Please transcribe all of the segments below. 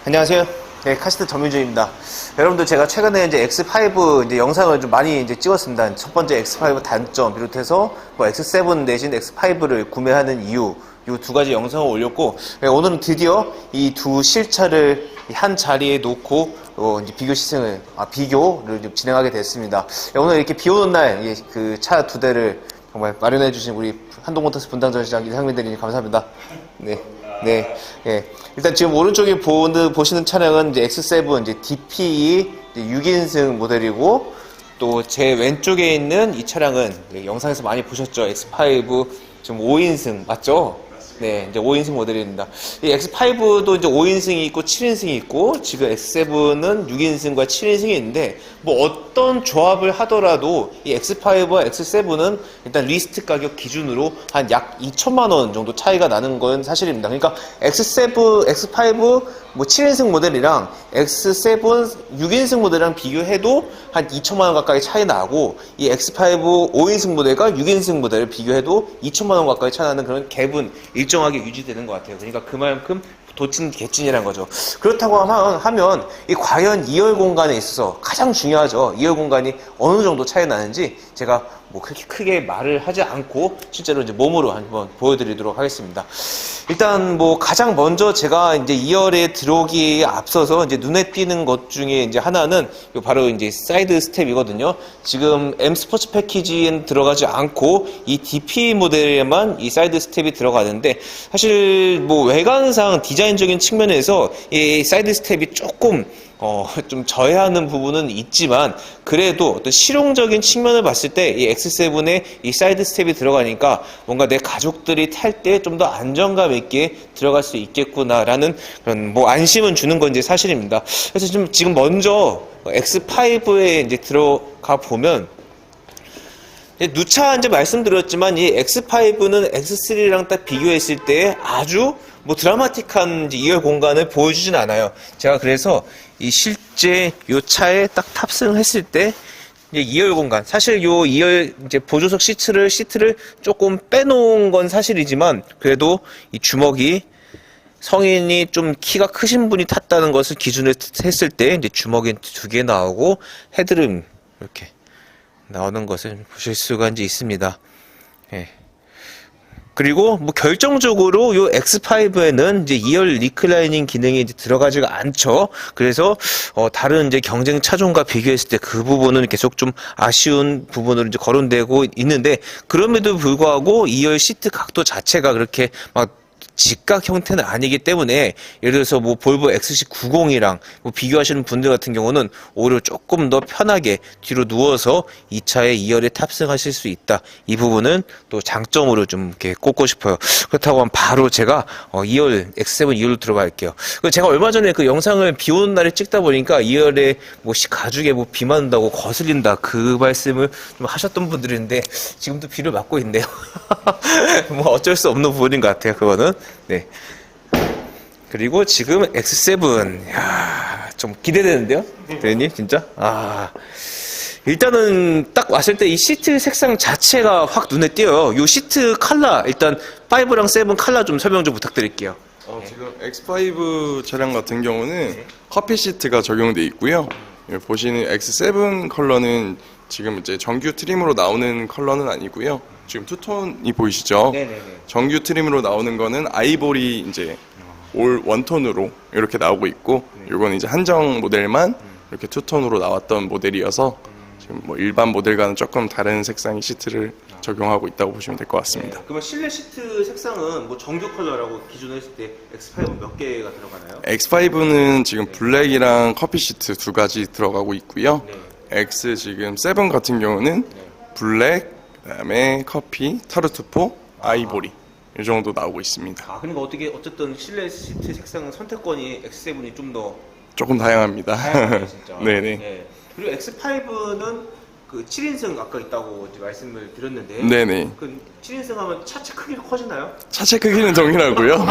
안녕하세요. 네, 카시트 전민주입니다. 여러분들 제가 최근에 이제 X5 이제 영상을 좀 많이 이제 찍었습니다. 첫 번째 X5 단점 비롯해서 뭐 X7 대신 X5를 구매하는 이유, 이 두 가지 영상을 올렸고, 네, 오늘은 드디어 이 두 실차를 한 자리에 놓고 이제 비교를 좀 진행하게 됐습니다. 네, 오늘 이렇게 비 오는 날 그 차 두 대를 정말 마련해 주신 우리 한동모터스 분당전 시장 이상민대리님 감사합니다. 네. 네, 예. 일단 지금 오른쪽에 보시는 차량은 이제 X7 이제 DPE 6인승 모델이고, 또 제 왼쪽에 있는 이 차량은 영상에서 많이 보셨죠? X5 지금 5인승 맞죠? 네, 이제 5인승 모델입니다. 이 X5도 이제 5인승이 있고 7인승이 있고, 지금 X7은 6인승과 7인승이 있는데, 뭐 어떤 조합을 하더라도 이 X5와 X7은 일단 리스트 가격 기준으로 한 약 2천만 원 정도 차이가 나는 건 사실입니다. 그러니까 X5 뭐 7인승 모델이랑 X7 6인승 모델이랑 비교해도 한 2천만 원 가까이 차이 나고, 이 X5 5인승 모델과 6인승 모델을 비교해도 2천만 원 가까이 차이 나는 그런 갭은 일정하게 유지되는 것 같아요. 그러니까 그만큼 도찐 개찐이라는 거죠. 그렇다고 하면 이 과연 2열 공간에 있어서 가장 중요하죠. 2열 공간이 어느 정도 차이 나는지 제가 뭐 그렇게 크게 말을 하지 않고 실제로 이제 몸으로 한번 보여드리도록 하겠습니다. 일단 뭐 가장 먼저 제가 이제 2열에 들어오기에 앞서서 이제 눈에 띄는 것 중에 이제 하나는 바로 이제 사이드 스텝이거든요. 지금 M 스포츠 패키지엔 들어가지 않고 이 DP 모델에만 이 사이드 스텝이 들어가는데, 사실 뭐 외관상 디자인적인 측면에서 이 사이드 스텝이 조금 좀 저해하는 부분은 있지만, 그래도 어떤 실용적인 측면을 봤을 때 이 X7에 이 사이드 스텝이 들어가니까 뭔가 내 가족들이 탈 때 좀 더 안정감 있게 들어갈 수 있겠구나라는 그런 뭐 안심은 주는 건 이제 사실입니다. 그래서 지금 먼저 X5에 이제 들어가 보면, 누차 이제 말씀드렸지만 이 X5는 X3랑 딱 비교했을 때 아주 뭐 드라마틱한 이제 2열 공간을 보여주진 않아요. 제가 그래서 이 실제 요 차에 딱 탑승했을 때 이제 2열 공간, 사실 요 2열 이제 보조석 시트를 조금 빼놓은 건 사실이지만, 그래도 이 주먹이 성인이 좀 키가 크신 분이 탔다는 것을 기준으로 했을 때 이제 주먹이 두 개 나오고 헤드룸 이렇게 나오는 것을 보실 수가 이제 있습니다. 예. 그리고 뭐 결정적으로 요 X5에는 이제 2열 리클라이닝 기능이 이제 들어가지가 않죠. 그래서 다른 이제 경쟁 차종과 비교했을 때 그 부분은 계속 좀 아쉬운 부분으로 이제 거론되고 있는데, 그럼에도 불구하고 2열 시트 각도 자체가 그렇게 막 직각 형태는 아니기 때문에, 예를 들어서 뭐 볼보 XC90이랑 뭐 비교하시는 분들 같은 경우는 오히려 조금 더 편하게 뒤로 누워서 이 차에 2열에 탑승하실 수 있다. 이 부분은 또 장점으로 좀 이렇게 꼽고 싶어요. 그렇다고 하면 바로 제가 2열 X7 2열로 들어갈게요. 제가 얼마 전에 그 영상을 비 오는 날에 찍다 보니까 2열에 뭐 가죽에 뭐 비 맞는다고 거슬린다 그 말씀을 좀 하셨던 분들인데, 지금도 비를 맞고 있네요. 뭐 어쩔 수 없는 부분인 것 같아요, 그거는. 네. 그리고 지금 X7, 야, 좀 기대되는데요, 대리님 진짜. 일단은 딱 왔을 때 이 시트 색상 자체가 확 눈에 띄어요. 이 시트 컬러, 일단 5랑 7 컬러 좀 설명 좀 부탁드릴게요. 지금 X5 차량 같은 경우는 커피 시트가 적용되어 있고요. 여기 보시는 X7 컬러는 지금 이제 정규 트림으로 나오는 컬러는 아니고요. 지금 투톤이 보이시죠? 네네네. 정규 트림으로 나오는 거는 아이보리 이제 올 원톤으로 이렇게 나오고 있고, 요거는 이제 한정 모델만 이렇게 투톤으로 나왔던 모델이어서 지금 뭐 일반 모델과는 조금 다른 색상의 시트를 적용하고 있다고 보시면 될 것 같습니다. 네. 그러면 실내 시트 색상은 뭐 정규 컬러라고 기준으로 했을 때 X5는 몇 개가 들어가나요? X5는 지금 블랙이랑 커피 시트 두 가지 들어가고 있고요. X 지금 7 같은 경우는 블랙, 그다음에 커피, 타르투포, 아이보리 이 정도 나오고 있습니다. 그러니까 어쨌든 실내 시트 색상 선택권이 X7이 좀 더 조금 다양합니다. 다양해요, 진짜. 네네. 네. 그리고 X5는 그 7인승 아까 있다고 이제 말씀을 드렸는데, 네네. 그 7인승 하면 차체 크기가 커지나요? 차체 크기는 동일하고요.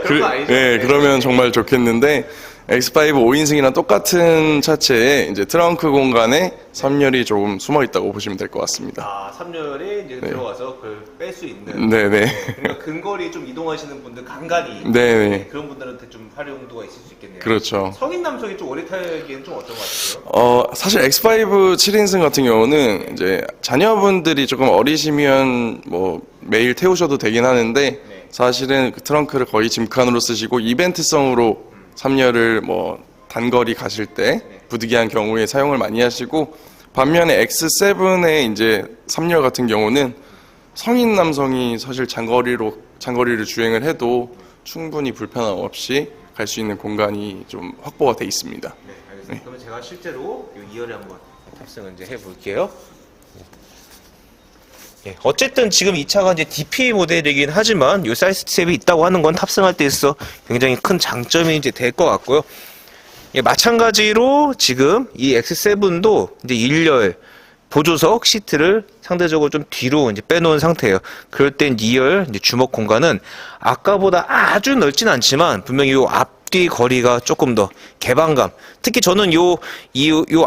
그런 거 아니죠? 네, 그러면 정말 좋겠는데, X5 5인승이랑 똑같은 차체에 이제 트렁크 공간에 3열이 조금 숨어 있다고 보시면 될 것 같습니다. 아, 3열에 이제 들어가서 그걸 뺄 수 있는. 네네. 그러니까 근거리 좀 이동하시는 분들 간간히 네네. 그런 분들한테 좀 활용도가 있을 수 있겠네요. 그렇죠. 성인 남성이 좀 오래 타기에는 좀 어떤 것 같으세요? 사실 X5 7인승 같은 경우는 이제 자녀분들이 조금 어리시면 뭐 매일 태우셔도 되긴 하는데 사실은 그 트렁크를 거의 짐칸으로 쓰시고 이벤트성으로 3열을 뭐 단거리 가실 때 부득이한 경우에 사용을 많이 하시고 반면에 X7의 이제 3열 같은 경우는 성인 남성이 사실 장거리를 주행을 해도 충분히 불편함 없이 갈 수 있는 공간이 좀 확보가 돼 있습니다. 네, 알겠습니다. 그러면 제가 실제로 이 2열에 한번 탑승을 이제 해볼게요. 예, 어쨌든 지금 이 차가 이제 DP 모델이긴 하지만 이 사이드 스텝이 있다고 하는 건 탑승할 때 있어 굉장히 큰 장점이 이제 될 것 같고요. 예, 마찬가지로 지금 이 X7도 이제 1열 보조석 시트를 상대적으로 좀 뒤로 이제 빼놓은 상태예요. 그럴 땐 2열 이제 주먹 공간은 아까보다 아주 넓진 않지만 분명히 요 앞뒤 거리가 조금 더 개방감. 특히 저는 요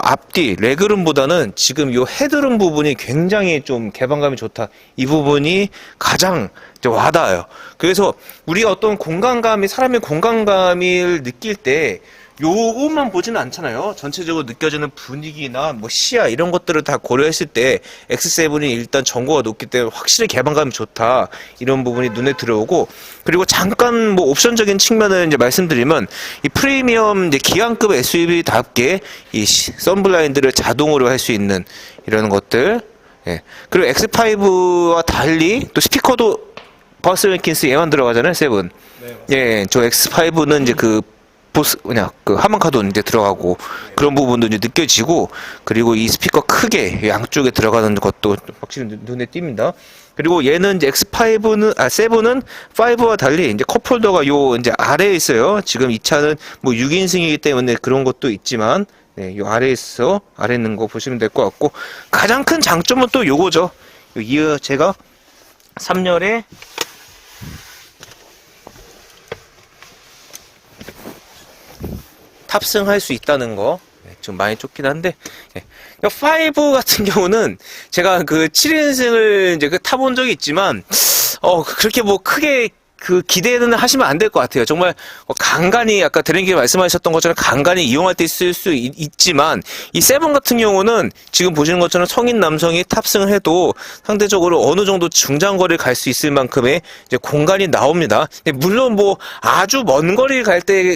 앞뒤 레그룸보다는 지금 요 헤드룸 부분이 굉장히 좀 개방감이 좋다. 이 부분이 가장 이제 와닿아요. 그래서 우리가 어떤 공간감이 사람의 공간감을 느낄 때 요것만 보지는 않잖아요. 전체적으로 느껴지는 분위기나 뭐 시야 이런 것들을 다 고려했을 때 X7이 일단 전고가 높기 때문에 확실히 개방감이 좋다. 이런 부분이 눈에 들어오고 그리고 잠깐 뭐 옵션적인 측면을 이제 말씀드리면 이 프리미엄 이제 기관급 SUV답게 이 선블라인드를 자동으로 할 수 있는 이런 것들. 예. 그리고 X5와 달리 또 스피커도 버스 랭킨스 얘만 들어가잖아요. 7. 예. 저 X5는 이제 그 하만카도 이제 들어가고 그런 부분도 이제 느껴지고 그리고 이 스피커 크게 양쪽에 들어가는 것도 확실히 눈에 띕니다. 그리고 얘는 이제 X5는 7은 5와 달리 이제 컵홀더가 요 이제 아래에 있어요. 지금 이 차는 뭐 6인승이기 때문에 그런 것도 있지만 네, 요 아래에 있는 거 보시면 될 것 같고 가장 큰 장점은 또 요거죠. 제가 3열에 탑승할 수 있다는 거. 좀 많이 좁긴 한데. 5 같은 경우는 제가 그 7인승을 이제 타본 적이 있지만, 그렇게 뭐 크게 그 기대는 하시면 안 될 것 같아요. 정말 간간히 아까 드랭기 말씀하셨던 것처럼 간간히 이용할 때 쓸 수 있지만 이 세븐 같은 경우는 지금 보시는 것처럼 성인 남성이 탑승을 해도 상대적으로 어느 정도 중장거리를 갈 수 있을 만큼의 이제 공간이 나옵니다. 물론 뭐 아주 먼 거리를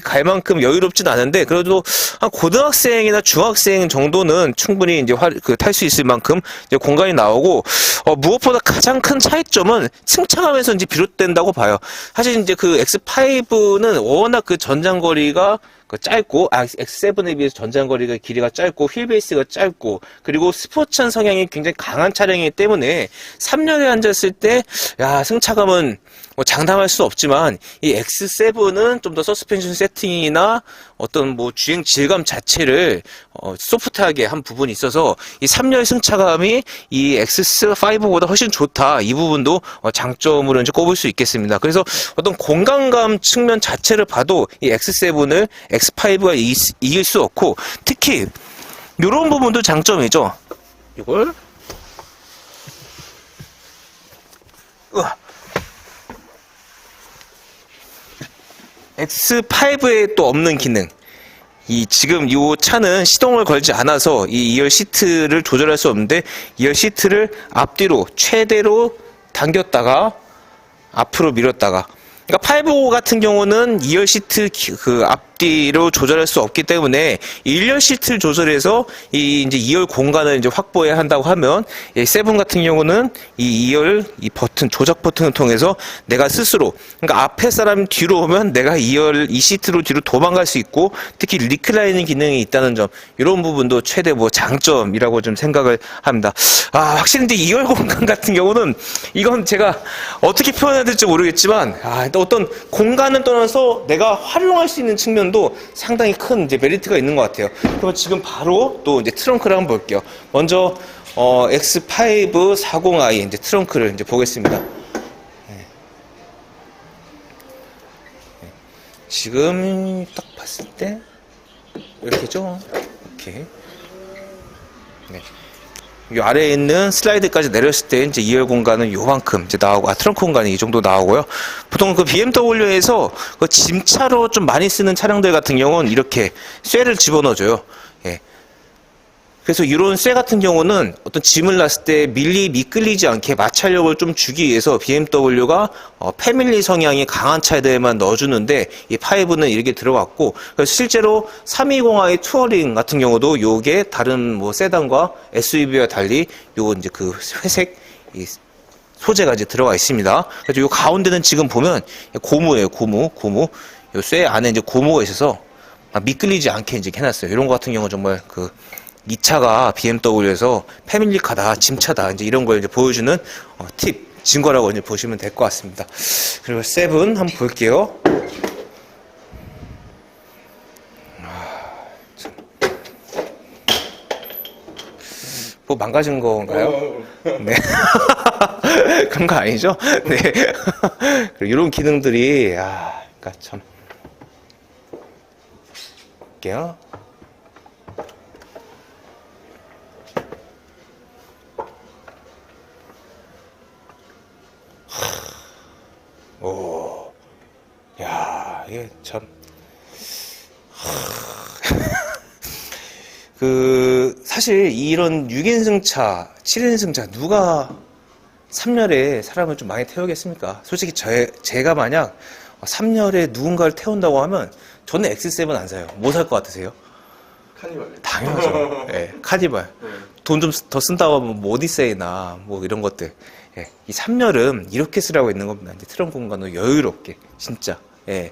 갈 만큼 여유롭진 않은데 그래도 한 고등학생이나 중학생 정도는 충분히 이제 탈 수 있을 만큼 이제 공간이 나오고 무엇보다 가장 큰 차이점은 승차감에서 이제 비롯된다고 봐요. 사실 이제 그 X5는 워낙 그 전장거리가 짧고, X7에 비해서 전장거리가 길이가 짧고, 휠베이스가 짧고, 그리고 스포츠한 성향이 굉장히 강한 차량이기 때문에 3열에 앉았을 때, 승차감은 뭐 장담할 수 없지만, 이 X7은 좀 더 서스펜션 세팅이나 어떤 뭐 주행 질감 자체를 소프트하게 한 부분이 있어서 이 3열 승차감이 이 X5보다 훨씬 좋다. 이 부분도 장점으로 이제 꼽을 수 있겠습니다. 그래서 어떤 공간감 측면 자체를 봐도 이 X7을 X5가 이길 수 없고 특히 이런 부분도 장점이죠. 이걸 X5에 또 없는 기능. 지금 이 차는 시동을 걸지 않아서 이 2열 시트를 조절할 수 없는데 2열 시트를 앞뒤로 최대로 당겼다가 앞으로 밀었다가 그러니까 5 같은 경우는 2열 시트 그 앞뒤로 조절할 수 없기 때문에 1열 시트를 조절해서 이 이제 2열 공간을 이제 확보해야 한다고 하면 7 같은 경우는 이 2열 이 버튼 조작 버튼을 통해서 내가 스스로 그러니까 앞에 사람 뒤로 오면 내가 2열 이 시트로 뒤로 도망갈 수 있고 특히 리클라이닝 기능이 있다는 점 이런 부분도 최대 뭐 장점이라고 좀 생각을 합니다. 확실히 근데 2열 공간 같은 경우는 이건 제가 어떻게 표현해야 될지 모르겠지만 어떤 공간을 떠나서 내가 활용할 수 있는 측면도 상당히 큰 이제 메리트가 있는 것 같아요. 그럼 지금 바로 또 이제 트렁크를 한번 볼게요. 먼저 X5 40i 이제 트렁크를 이제 보겠습니다. 지금 딱 봤을 때 이렇게죠. 이렇게. 네. 이 아래에 있는 슬라이드까지 내렸을 때 이제 2열 공간은 요만큼 이제 나오고, 트렁크 공간이 이 정도 나오고요. 보통 그 BMW에서 그 짐차로 좀 많이 쓰는 차량들 같은 경우는 이렇게 쇠를 집어넣어줘요. 예. 그래서 이런 쇠 같은 경우는 어떤 짐을 놨을 때 미끌리지 않게 마찰력을 좀 주기 위해서 BMW가 패밀리 성향이 강한 차들에만 넣어주는데, 이 5는 이렇게 들어갔고, 그래서 실제로 320i 투어링 같은 경우도 요게 다른 뭐 세단과 SUV와 달리 요 이제 그 회색 이 소재가 이제 들어가 있습니다. 그래서 요 가운데는 지금 보면 고무예요. 고무. 요 쇠 안에 이제 고무가 있어서 미끌리지 않게 이제 해놨어요. 이런 거 같은 경우 정말 이 차가 BMW에서 패밀리카다, 짐차다, 이제 이런 걸 이제 보여주는 팁, 증거라고 이제 보시면 될 것 같습니다. 그리고 7 한번 볼게요. 뭐 망가진 건가요? 네. 그런 거 아니죠? 네. 그리고 이런 기능들이, 그러니까 참. 볼게요. 오, 야, 이게 참. 사실 이런 6인승차, 7인승차, 누가 3열에 사람을 좀 많이 태우겠습니까? 솔직히 제가 만약 3열에 누군가를 태운다고 하면 저는 X7 안 사요. 뭐 살 것 같으세요? 카니발. 당연하죠. 네, 카니발. 돈 좀 더 쓴다고 하면 뭐 오디세이나 뭐 이런 것들. 예, 이 3열은 이렇게 쓰라고 있는 겁니다. 이제 트렁크 공간도 여유롭게, 진짜. 예.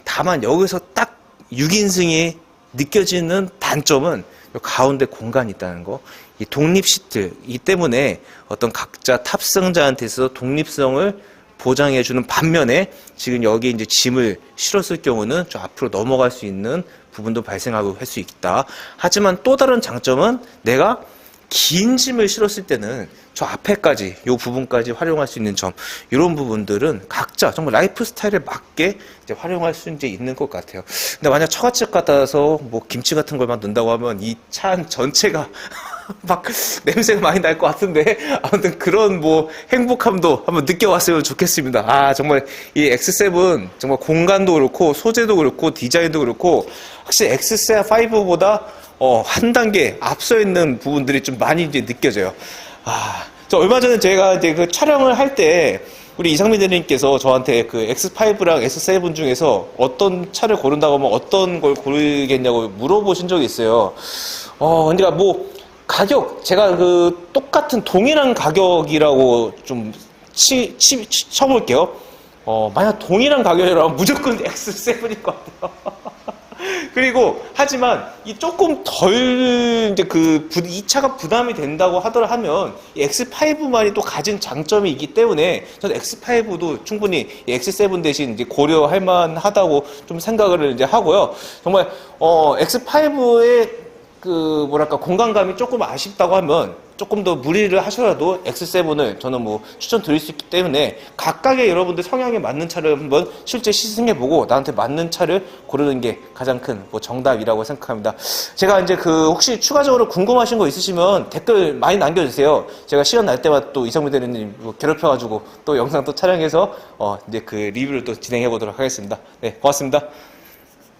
다만 여기서 딱 6인승이 느껴지는 단점은 요 가운데 공간이 있다는 거. 이 독립 시트, 이 때문에 어떤 각자 탑승자한테 있어서 독립성을 보장해주는 반면에 지금 여기 이제 짐을 실었을 경우는 저 앞으로 넘어갈 수 있는 부분도 발생하고 할 수 있다. 하지만 또 다른 장점은 내가 긴 짐을 실었을 때는 저 앞에까지, 요 부분까지 활용할 수 있는 점, 이런 부분들은 각자 정말 라이프 스타일에 맞게 이제 활용할 수 이제 있는 것 같아요. 근데 만약 처갓집 같아서 뭐 김치 같은 걸 막 넣는다고 하면 이 차 안 전체가 막 냄새가 많이 날 것 같은데, 아무튼 그런 뭐 행복함도 한번 느껴봤으면 좋겠습니다. 정말 이 X7 정말 공간도 그렇고 소재도 그렇고 디자인도 그렇고 확실히 X5보다 한 단계 앞서 있는 부분들이 좀 많이 이제 느껴져요. 저 얼마 전에 제가 이제 그 촬영을 할 때 우리 이상민 대리님께서 저한테 그 X5랑 S7 중에서 어떤 차를 고른다고 하면 어떤 걸 고르겠냐고 물어보신 적이 있어요. 그러니까 뭐 가격, 제가 그 똑같은 동일한 가격이라고 좀 쳐볼게요. 만약 동일한 가격이라면 무조건 X7일 것 같아요. 그리고 하지만 이 조금 덜 이제 이 차가 부담이 된다고 하면 이 X5만이 또 가진 장점이 있기 때문에 저는 X5도 충분히 이 X7 대신 이제 고려할 만하다고 좀 생각을 이제 하고요. 정말 X5의 뭐랄까 공간감이 조금 아쉽다고 하면 조금 더 무리를 하셔도 X7을 저는 뭐 추천드릴 수 있기 때문에 각각의 여러분들 성향에 맞는 차를 한번 실제 시승해보고 나한테 맞는 차를 고르는 게 가장 큰 뭐 정답이라고 생각합니다. 제가 이제 혹시 추가적으로 궁금하신 거 있으시면 댓글 많이 남겨주세요. 제가 시간 날 때마다 또 이성민 대리님 괴롭혀가지고 또 영상 또 촬영해서 이제 그 리뷰를 또 진행해 보도록 하겠습니다. 네, 고맙습니다.